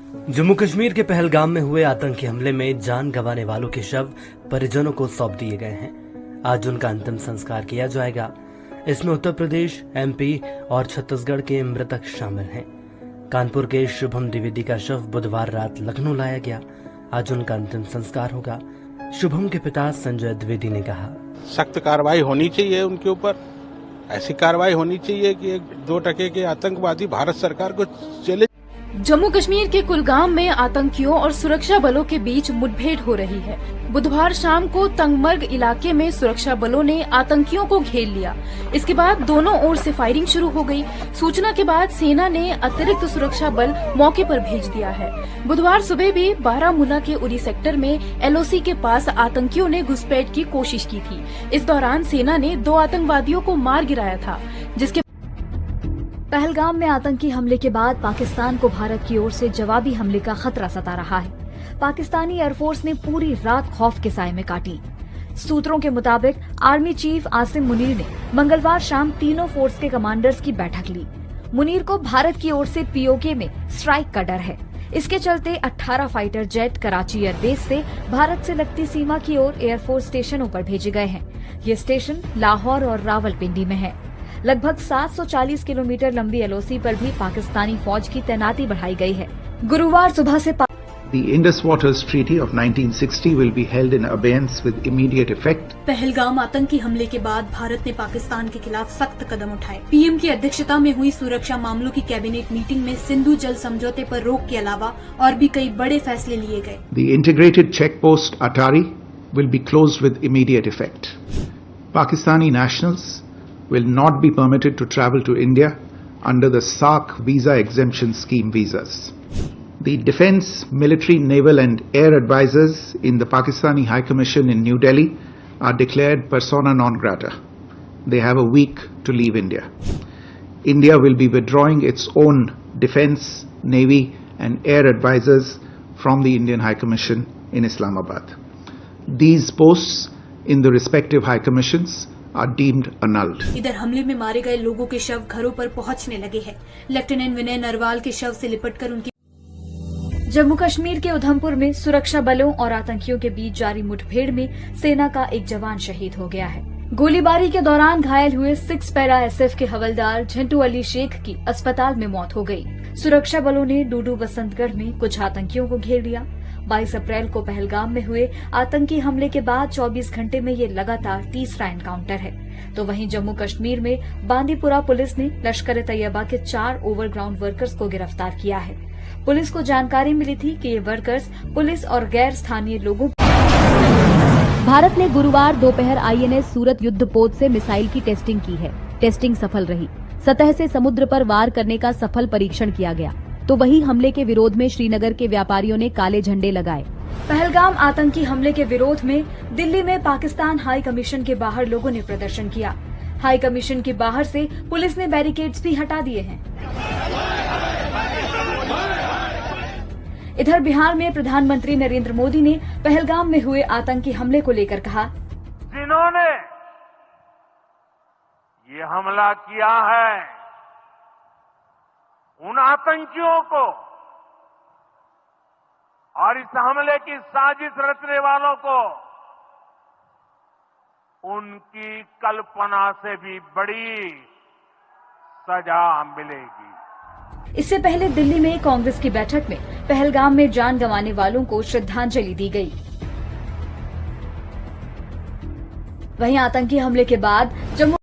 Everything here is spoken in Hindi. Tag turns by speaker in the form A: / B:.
A: जम्मू कश्मीर के पहलगाम में हुए आतंकी हमले में जान गंवाने वालों के शव परिजनों को सौंप दिए गए हैं। आज उनका अंतिम संस्कार किया जाएगा। इसमें उत्तर प्रदेश, एमपी और छत्तीसगढ़ के मृतक शामिल हैं। कानपुर के शुभम द्विवेदी का शव बुधवार रात लखनऊ लाया गया। आज उनका अंतिम संस्कार होगा। शुभम के पिता संजय द्विवेदी ने कहा,
B: सख्त कार्रवाई होनी चाहिए उनके ऊपर। ऐसी कार्रवाई होनी चाहिए कि एक 2 टके के आतंकवादी भारत सरकार को चले।
C: जम्मू कश्मीर के कुलगाम में आतंकियों और सुरक्षा बलों के बीच मुठभेड़ हो रही है। बुधवार शाम को तंगमर्ग इलाके में सुरक्षा बलों ने आतंकियों को घेर लिया। इसके बाद दोनों ओर से फायरिंग शुरू हो गई। सूचना के बाद सेना ने अतिरिक्त सुरक्षा बल मौके पर भेज दिया है। बुधवार सुबह भी बारामूला के उरी सेक्टर में एलओसी के पास आतंकियों ने घुसपैठ की कोशिश की थी। इस दौरान सेना ने 2 आतंकवादियों को मार गिराया था, जिसके
D: पहलगाम में आतंकी हमले के बाद पाकिस्तान को भारत की ओर से जवाबी हमले का खतरा सता रहा है। पाकिस्तानी एयरफोर्स ने पूरी रात खौफ के साए में काटी। सूत्रों के मुताबिक आर्मी चीफ आसिम मुनीर ने मंगलवार शाम तीनों फोर्स के कमांडर्स की बैठक ली। मुनीर को भारत की ओर से पीओके में स्ट्राइक का डर है। इसके चलते 18 फाइटर जेट कराची एयरबेस से भारत से लगती सीमा की ओर एयरफोर्स स्टेशनों पर भेजे गए हैं। ये स्टेशन लाहौर और रावलपिंडी में है। लगभग 740 किलोमीटर लंबी एलओसी पर भी पाकिस्तानी फौज की तैनाती बढ़ाई गई है। गुरुवार सुबह से
E: The Indus Waters Treaty of 1960 will be held in abeyance with immediate effect.
F: Pahalgam आतंकी हमले के बाद भारत ने पाकिस्तान के खिलाफ सख्त कदम उठाए। पीएम की अध्यक्षता में हुई सुरक्षा मामलों की कैबिनेट मीटिंग में सिंधु जल समझौते पर रोक के अलावा और भी कई बड़े फैसले लिए गए।
E: The integrated checkpost Atari will be closed with immediate effect. Pakistani nationals will not be permitted to travel to India under the SAARC visa exemption scheme visas. The defense, military, naval and air advisors in the Pakistani High Commission in New Delhi are declared persona non grata. They have a week to leave India. India will be withdrawing its own defense, navy and air advisors from the Indian High Commission in Islamabad. These posts in the respective High Commissions are deemed annulled.
F: इधर हमले में मारे गए लोगों के शव घरों पर पहुंचने लगे हैं। लेफ्टिनेंट विनय नरवाल के शव से लिपटकर उनकी
D: जम्मू कश्मीर के उधमपुर में सुरक्षा बलों और आतंकियों के बीच जारी मुठभेड़ में सेना का एक जवान शहीद हो गया है। गोलीबारी के दौरान घायल हुए 6 पैरा एसएफ के हवलदार झंटू अली शेख की अस्पताल में मौत हो गई। सुरक्षा बलों ने डूडू बसंतगढ़ में कुछ आतंकियों को घेर लिया। 22 अप्रैल को पहलगाम में हुए आतंकी हमले के बाद 24 घंटे में ये लगातार तीसरा एनकाउंटर है। तो वहीं जम्मू कश्मीर में बांदीपुरा पुलिस ने लश्कर तैयबा के 4 ओवरग्राउंड वर्कर्स को गिरफ्तार किया है। पुलिस को जानकारी मिली थी कि ये वर्कर्स पुलिस और गैर स्थानीय लोगों। भारत ने गुरुवार दोपहर आईएनएस सूरत युद्धपोत से मिसाइल की टेस्टिंग की है। टेस्टिंग सफल रही। सतह से समुद्र पर वार करने का सफल परीक्षण किया गया। तो वहीं हमले के विरोध में श्रीनगर के व्यापारियों ने काले झंडे लगाए। पहलगाम आतंकी हमले के विरोध में दिल्ली में पाकिस्तान हाई कमीशन के बाहर लोगों ने प्रदर्शन किया। हाई कमीशन के बाहर से पुलिस ने बैरिकेड्स भी हटा दिए हैं। इधर बिहार में प्रधानमंत्री नरेंद्र मोदी ने पहलगाम में हुए आतंकी हमले को लेकर कहा,
G: जिन्होंने ये हमला किया है उन आतंकियों को और इस हमले की साजिश रचने वालों को उनकी कल्पना से भी बड़ी सजा मिलेगी।
D: इससे पहले दिल्ली में कांग्रेस की बैठक में पहलगाम में जान गंवाने वालों को श्रद्धांजलि दी गई। वहीं आतंकी हमले के बाद जम्मू